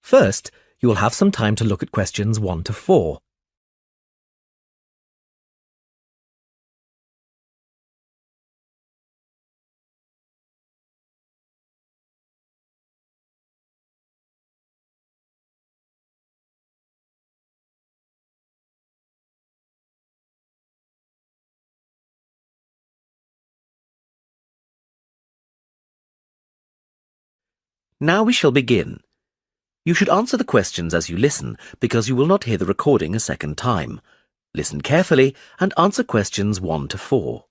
First, you will have some time to look at questions 1 to 4. Now we shall begin. You should answer the questions as you listen because you will not hear the recording a second time. Listen carefully and answer questions 1 to 4.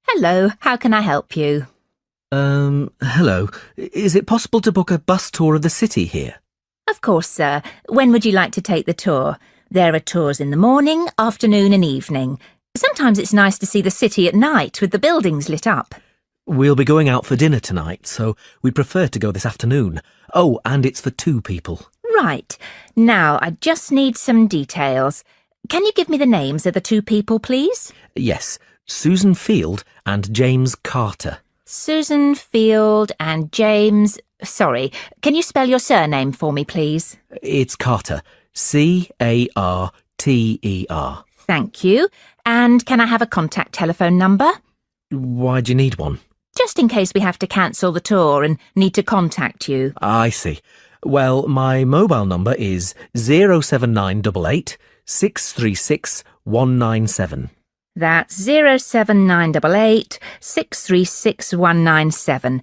Hello, how can I help you? Hello. Is it possible to book a bus tour of the city here? Of course, sir. When would you like to take the tour? There are tours in the morning, afternoon and evening. Sometimes it's nice to see the city at night with the buildings lit up. We'll be going out for dinner tonight, so we'd prefer to go this afternoon. Oh, and it's for 2 people. Right. Now, I just need some details. Can you give me the names of the 2 people, please? Yes, Susan Field and James Carter. Susan Field and James... Sorry, can you spell your surname for me, please? It's Carter. Carter. Thank you. And can I have a contact telephone number? Why do you need one? Just in case we have to cancel the tour and need to contact you. I see. Well, my mobile number is 07988 636 197. That's 07988 636 197.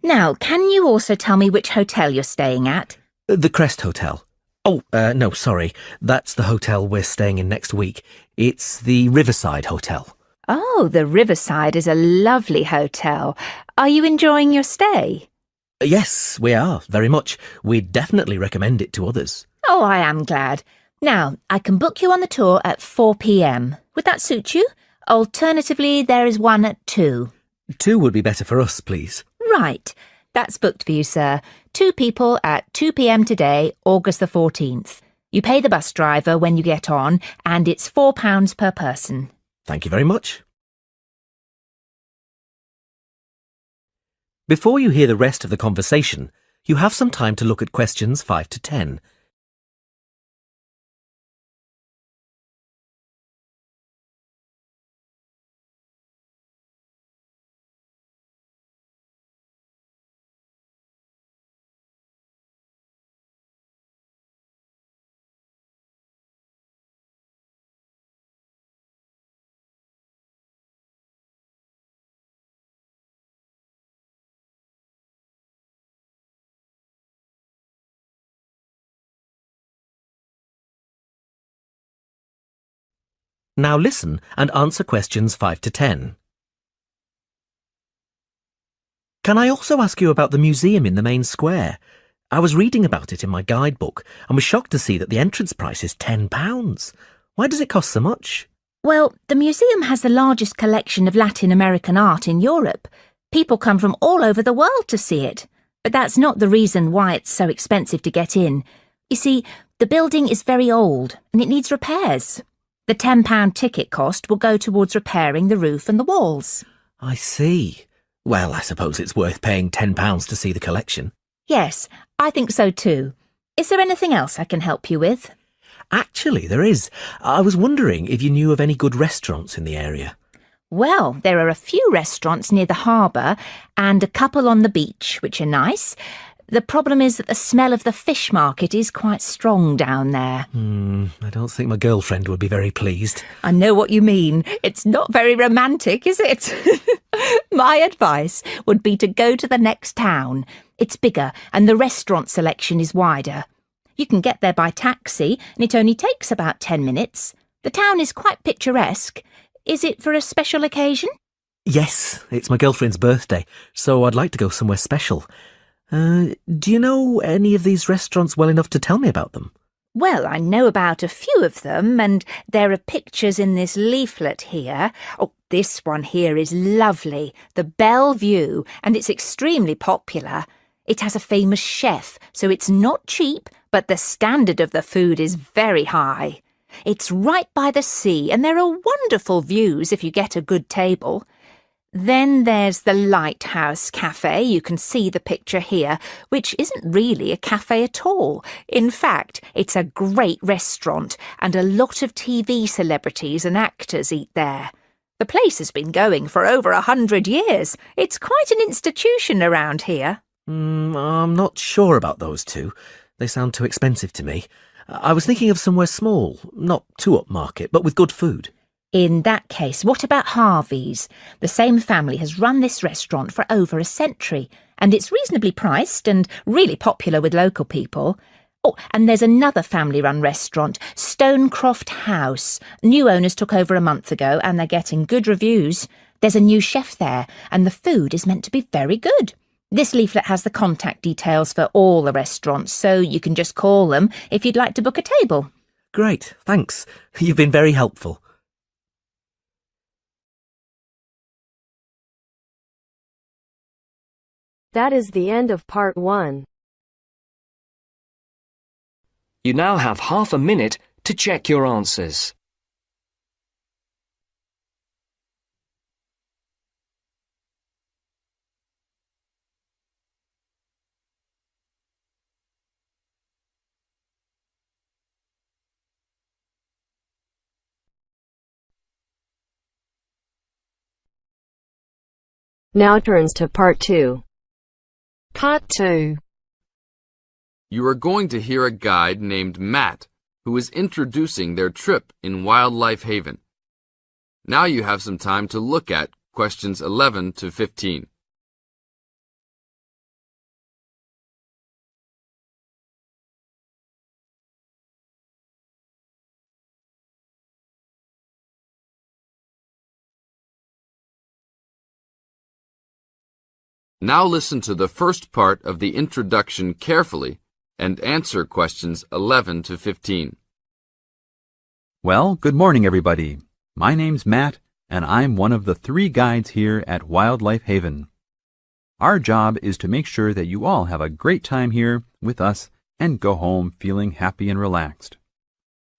Now, can you also tell me which hotel you're staying at? The Crest Hotel. Oh, no, sorry. That's the hotel we're staying in next week. It's the Riverside Hotel. Oh, the Riverside is a lovely hotel. Are you enjoying your stay? Yes, we are, very much. We'd definitely recommend it to others. Oh, I am glad. Now, I can book you on the tour at 4 p.m. Would that suit you? Alternatively, there is one at 2. 2 would be better for us, please. Right. That's booked for you, sir. 2 people at 2 p.m. today, August the 14th. You pay the bus driver when you get on, and it's £4 per person. Thank you very much. Before you hear the rest of the conversation, you have some time to look at questions 5 to 10. Now listen and answer questions 5 to 10. Can I also ask you about the museum in the main square? I was reading about it in my guidebook and was shocked to see that the entrance price is £10. Why does it cost so much? Well, the museum has the largest collection of Latin American art in Europe. People come from all over the world to see it. But that's not the reason why it's so expensive to get in. You see, the building is very old and it needs repairs. The £10 ticket cost will go towards repairing the roof and the walls. I see. Well, I suppose it's worth paying £10 to see the collection. Yes, I think so too. Is there anything else I can help you with? Actually, there is. I was wondering if you knew of any good restaurants in the area. Well, there are a few restaurants near the harbour and a couple on the beach, which are nice. The problem is that the smell of the fish market is quite strong down there. I don't think my girlfriend would be very pleased. I know what you mean. It's not very romantic, is it? My advice would be to go to the next town. It's bigger and the restaurant selection is wider. You can get there by taxi and it only takes about 10 minutes. The town is quite picturesque. Is it for a special occasion? Yes, it's my girlfriend's birthday, so I'd like to go somewhere special. Do you know any of these restaurants well enough to tell me about them? Well, I know about a few of them, and there are pictures in this leaflet here. Oh, this one here is lovely, the Bellevue, and it's extremely popular. It has a famous chef, so it's not cheap, but the standard of the food is very high. It's right by the sea, and there are wonderful views if you get a good table. Then there's the Lighthouse Cafe. You can see the picture here, which isn't really a cafe at all. In fact, it's a great restaurant, and a lot of TV celebrities and actors eat there. The place has been going for over 100 years. It's quite an institution around here. I'm not sure about those two. They sound too expensive to me. I was thinking of somewhere small, not too upmarket, but with good food. In that case, what about Harvey's? The same family has run this restaurant for over a century, and it's reasonably priced and really popular with local people. Oh, and there's another family-run restaurant, Stonecroft House. New owners took over a month ago, and they're getting good reviews. There's a new chef there, and the food is meant to be very good. This leaflet has the contact details for all the restaurants, so you can just call them if you'd like to book a table. Great, thanks. You've been very helpful. That is the end of part 1. You now have half a minute to check your answers. Now turns to part 2. Part 2. You are going to hear a guide named Matt who is introducing their trip in Wildlife Haven. Now you have some time to look at questions 11 to 15. Now listen to the first part of the introduction carefully and answer questions 11 to 15. Well, good morning, everybody. My name's Matt, and I'm one of the 3 guides here at Wildlife Haven. Our job is to make sure that you all have a great time here with us and go home feeling happy and relaxed.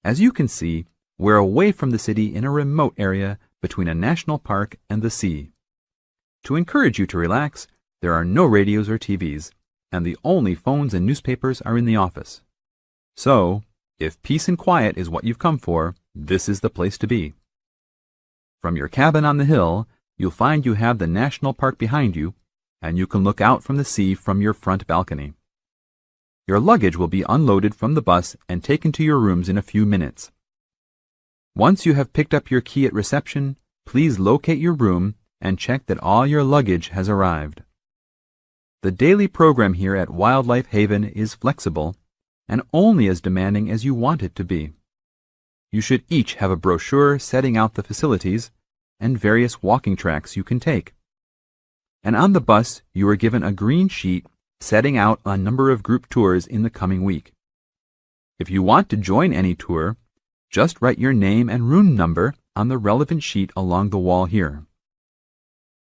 As you can see, we're away from the city in a remote area between a national park and the sea. To encourage you to relax, there are no radios or TVs, and the only phones and newspapers are in the office. So, if peace and quiet is what you've come for, this is the place to be. From your cabin on the hill, you'll find you have the national park behind you, and you can look out from the sea from your front balcony. Your luggage will be unloaded from the bus and taken to your rooms in a few minutes. Once you have picked up your key at reception, please locate your room and check that all your luggage has arrived. The daily program here at Wildlife Haven is flexible and only as demanding as you want it to be. You should each have a brochure setting out the facilities and various walking tracks you can take. And on the bus, you are given a green sheet setting out a number of group tours in the coming week. If you want to join any tour, just write your name and room number on the relevant sheet along the wall here.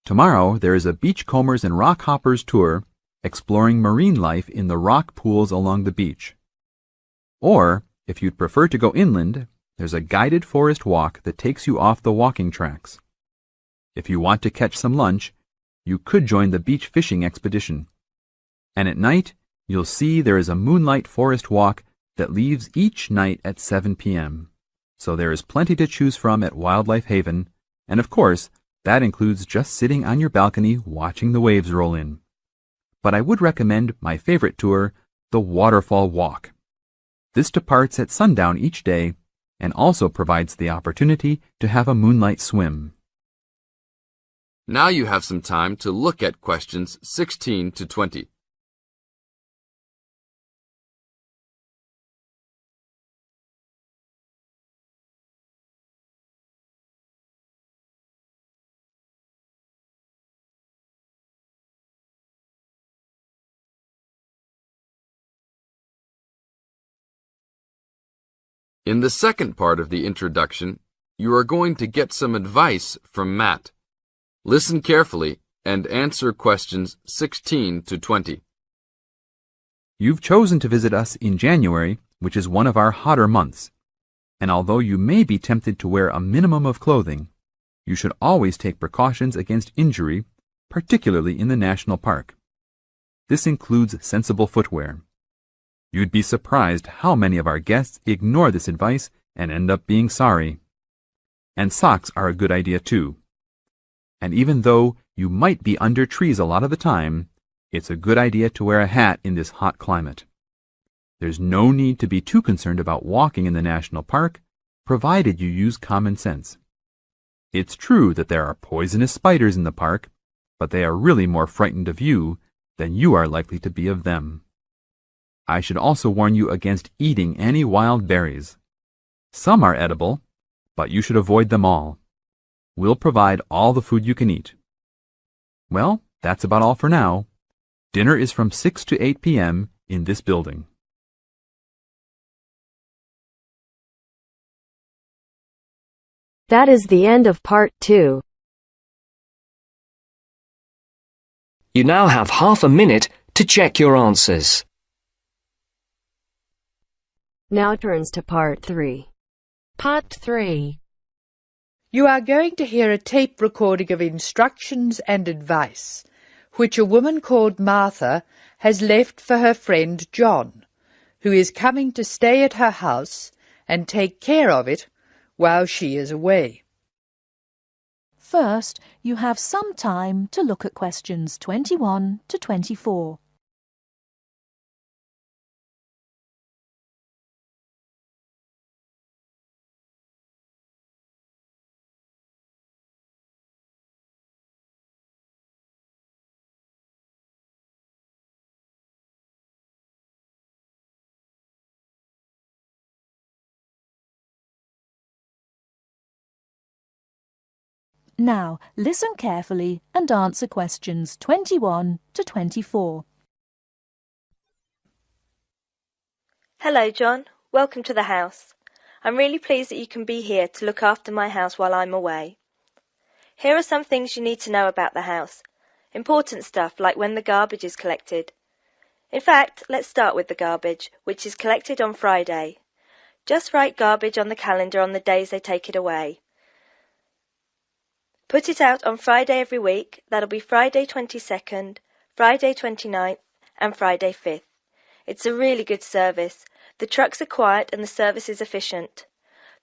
Tomorrow, there is a Beachcombers and Rock Hoppers tour exploring marine life in the rock pools along the beach. Or, if you'd prefer to go inland, there's a guided forest walk that takes you off the walking tracks. If you want to catch some lunch, you could join the beach fishing expedition. And at night, you'll see there is a moonlight forest walk that leaves each night at 7 p.m. So there is plenty to choose from at Wildlife Haven, and of course, that includes just sitting on your balcony watching the waves roll in. But I would recommend my favorite tour, the Waterfall Walk. This departs at sundown each day and also provides the opportunity to have a moonlight swim. Now you have some time to look at questions 16 to 20. In the second part of the introduction, you are going to get some advice from Matt. Listen carefully and answer questions 16 to 20. You've chosen to visit us in January, which is one of our hotter months. And although you may be tempted to wear a minimum of clothing, You should always take precautions against injury, particularly in the national park. This includes sensible footwear. You'd be surprised how many of our guests ignore this advice and end up being sorry. And socks are a good idea too. And even though you might be under trees a lot of the time, it's a good idea to wear a hat in this hot climate. There's no need to be too concerned about walking in the national park, provided you use common sense. It's true that there are poisonous spiders in the park, but they are really more frightened of you than you are likely to be of them. I should also warn you against eating any wild berries. Some are edible, but you should avoid them all. We'll provide all the food you can eat. Well, that's about all for now. Dinner is from 6 to 8 p.m. in this building. That is the end of part 2. You now have half a minute to check your answers. Now turns to part 3. Part 3. You are going to hear a tape recording of instructions and advice, which a woman called Martha has left for her friend John, who is coming to stay at her house and take care of it while she is away. First, you have some time to look at questions 21 to 24. Now, listen carefully and answer questions 21 to 24. Hello, John. Welcome to the house. I'm really pleased that you can be here to look after my house while I'm away. Here are some things you need to know about the house. Important stuff like when the garbage is collected. In fact, let's start with the garbage, which is collected on Friday. Just write garbage on the calendar on the days they take it away. Put it out on Friday every week. That'll be Friday 22nd, Friday 29th and Friday 5th. It's a really good service. The trucks are quiet and the service is efficient.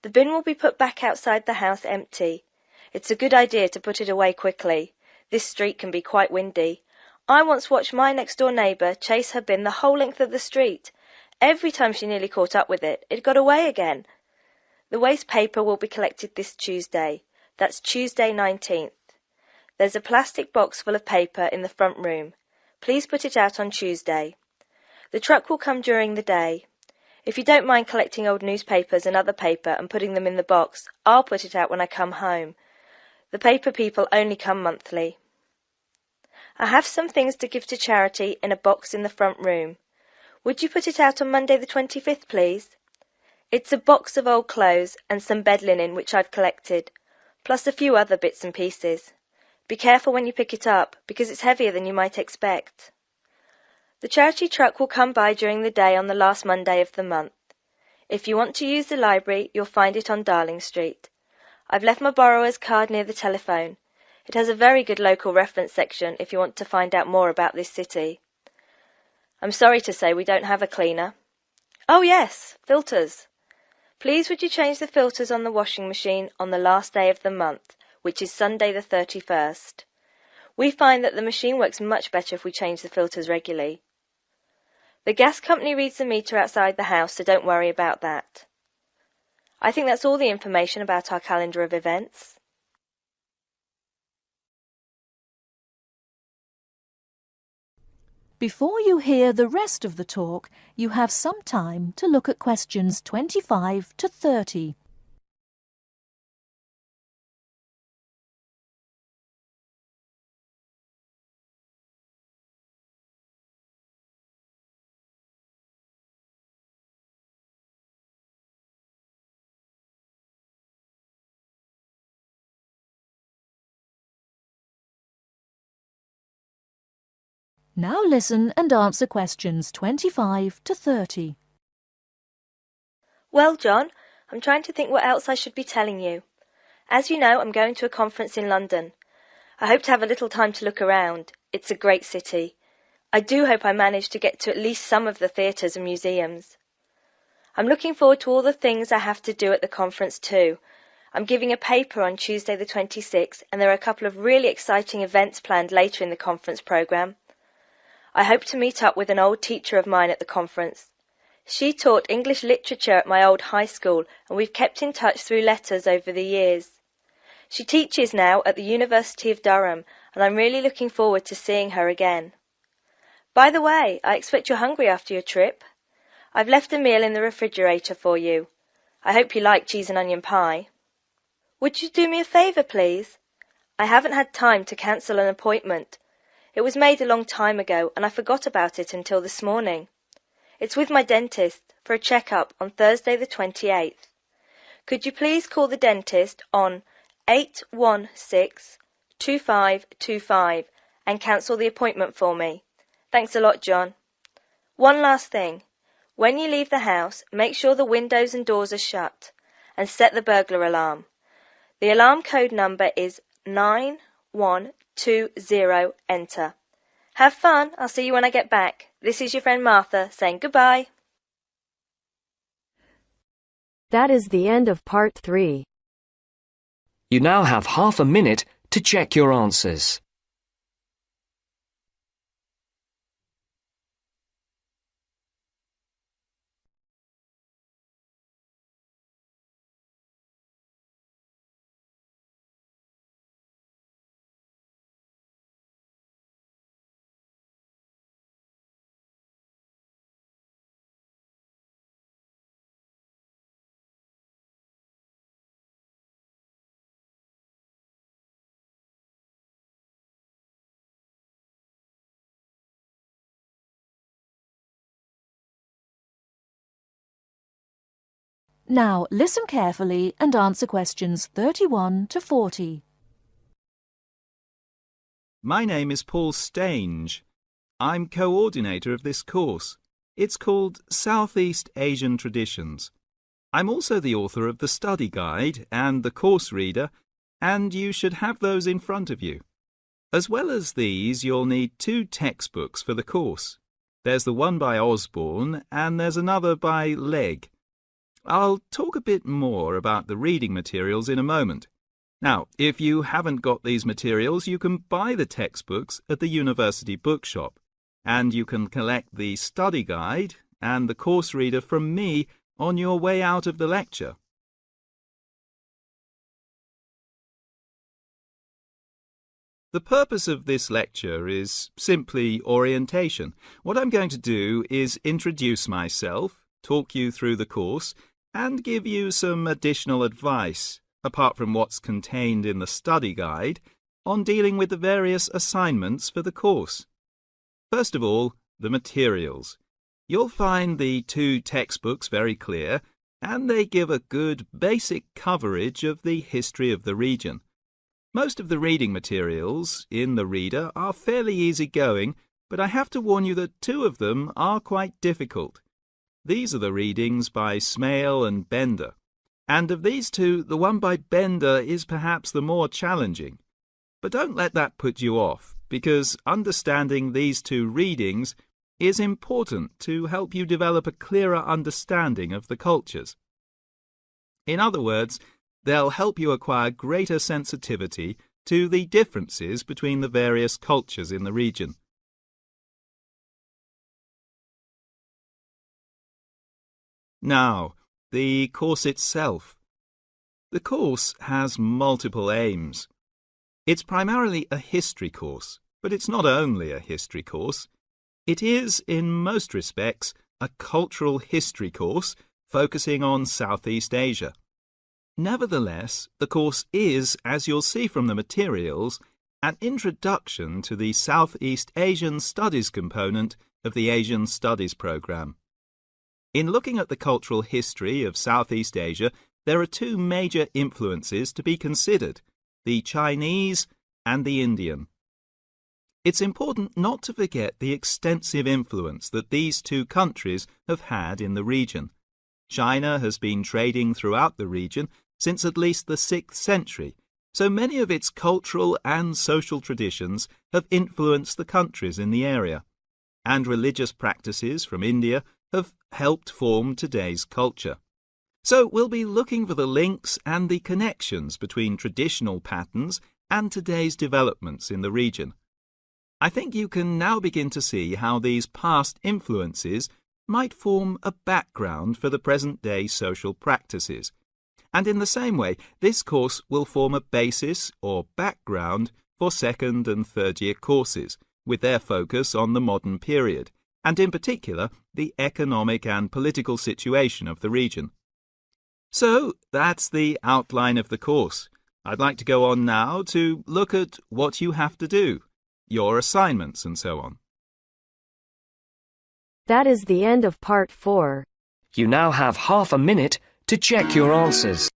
The bin will be put back outside the house empty. It's a good idea to put it away quickly. This street can be quite windy. I once watched my next-door neighbour chase her bin the whole length of the street. Every time she nearly caught up with it, it got away again. The waste paper will be collected this Tuesday. That's Tuesday 19th. There's a plastic box full of paper in the front room. Please put it out on Tuesday. The truck will come during the day. If you don't mind collecting old newspapers and other paper and putting them in the box, I'll put it out when I come home. The paper people only come monthly. I have some things to give to charity in a box in the front room. Would you put it out on Monday the 25th, please? It's a box of old clothes and some bed linen which I've collected, plus a few other bits and pieces. Be careful when you pick it up, because it's heavier than you might expect. The charity truck will come by during the day on the last Monday of the month. If you want to use the library, you'll find it on Darling Street. I've left my borrower's card near the telephone. It has a very good local reference section if you want to find out more about this city. I'm sorry to say we don't have a cleaner. Oh yes, filters. Please would you change the filters on the washing machine on the last day of the month, which is Sunday the 31st. We find that the machine works much better if we change the filters regularly. The gas company reads the meter outside the house, so don't worry about that. I think that's all the information about our calendar of events. Before you hear the rest of the talk, you have some time to look at questions 25 to 30. Now listen and answer questions 25 to 30. Well, John, I'm trying to think what else I should be telling you. As you know, I'm going to a conference in London. I hope to have a little time to look around. It's a great city. I do hope I manage to get to at least some of the theatres and museums. I'm looking forward to all the things I have to do at the conference too. I'm giving a paper on Tuesday the 26th, and there are a couple of really exciting events planned later in the conference programme. I hope to meet up with an old teacher of mine at the conference. She taught English literature at my old high school, and we've kept in touch through letters over the years. She teaches now at the University of Durham, and I'm really looking forward to seeing her again. By the way, I expect you're hungry after your trip. I've left a meal in the refrigerator for you. I hope you like cheese and onion pie. Would you do me a favour, please? I haven't had time to cancel an appointment. It was made a long time ago, and I forgot about it until this morning. It's with my dentist for a check-up on Thursday the 28th. Could you please call the dentist on 816-2525 and cancel the appointment for me? Thanks a lot, John. One last thing. When you leave the house, make sure the windows and doors are shut and set the burglar alarm. The alarm code number is 9120, enter. Have fun. I'll see you when I get back. This is your friend Martha saying goodbye. That is the end of part 3. You now have half a minute to check your answers. Now listen carefully and answer questions 31 to 40. My name is Paul Stange. I'm coordinator of this course. It's called Southeast Asian Traditions. I'm also the author of the study guide and the course reader, and you should have those in front of you. As well as these, you'll need 2 textbooks for the course. There's the one by Osborne and there's another by Legg. I'll talk a bit more about the reading materials in a moment. Now, if you haven't got these materials, you can buy the textbooks at the university bookshop, and you can collect the study guide and the course reader from me on your way out of the lecture. The purpose of this lecture is simply orientation. What I'm going to do is introduce myself, talk you through the course, and give you some additional advice, apart from what's contained in the study guide, on dealing with the various assignments for the course. First of all, the materials. You'll find the 2 textbooks very clear, and they give a good basic coverage of the history of the region. Most of the reading materials in the reader are fairly easy-going, but I have to warn you that 2 of them are quite difficult. These are the readings by Smale and Bender, and of these 2, the one by Bender is perhaps the more challenging. But don't let that put you off, because understanding these 2 readings is important to help you develop a clearer understanding of the cultures. In other words, they'll help you acquire greater sensitivity to the differences between the various cultures in the region. Now, the course itself. The course has multiple aims. It's primarily a history course, but it's not only a history course. It is, in most respects, a cultural history course focusing on Southeast Asia. Nevertheless, the course is, as you'll see from the materials, an introduction to the Southeast Asian Studies component of the Asian Studies program. In looking at the cultural history of Southeast Asia, there are 2 major influences to be considered, the Chinese and the Indian. It's important not to forget the extensive influence that these 2 countries have had in the region. China has been trading throughout the region, since at least the 6th century, so many of its cultural and social traditions have influenced the countries in the area, and religious practices from India have helped form today's culture. So we'll be looking for the links and the connections between traditional patterns and today's developments in the region. I think you can now begin to see how these past influences might form a background for the present-day social practices. And in the same way, this course will form a basis or background for second and third year courses, with their focus on the modern period, and in particular, the economic and political situation of the region. So, that's the outline of the course. I'd like to go on now to look at what you have to do, your assignments and so on. That is the end of part 4. You now have half a minute to check your answers.